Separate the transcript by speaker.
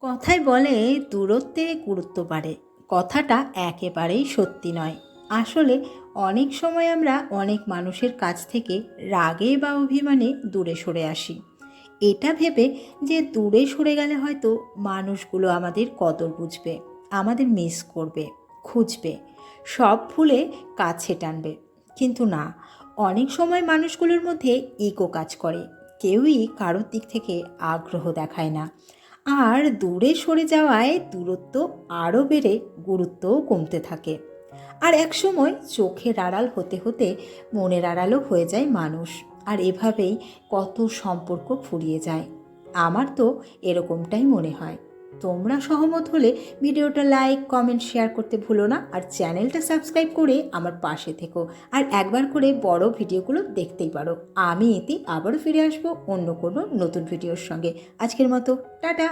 Speaker 1: কথায় বলে দূরত্বে গুরুত্ব বাড়ে। কথাটা একেবারেই সত্যি নয়। আসলে অনেক সময় আমরা অনেক মানুষের কাছ থেকে রাগে বা অভিমানে দূরে সরে আসি, এটা ভেবে যে দূরে সরে গেলে হয়তো মানুষগুলো আমাদের কদর বুঝবে, আমাদের মিস করবে, খুঁজবে, সব ভুলে কাছে টানবে। কিন্তু না, অনেক সময় মানুষগুলোর মধ্যে ইগো কাজ করে, কেউই কারোর দিক থেকে আগ্রহ দেখায় না। আর দূরে সরে যাওয়ায় দূরত্ব আরও বেড়ে গুরুত্বও কমতে থাকে। আর একসময় চোখের আড়াল হতে হতে মনের আড়ালও হয়ে যায় মানুষ। আর এভাবেই কত সম্পর্ক ফুরিয়ে যায়। আমার তো এরকমটাই মনে হয়। তোমরা সহমত হলে ভিডিওটা লাইক, কমেন্ট, শেয়ার করতে ভুলো না। আর চ্যানেলটা সাবস্ক্রাইব করে আমার পাশে থেকো। আর একবার করে বড় ভিডিওগুলো দেখতেই পারো। আমি এতে আবারও ফিরে আসবো অন্য কোনো নতুন ভিডিওর সঙ্গে। আজকের মতো টাটা।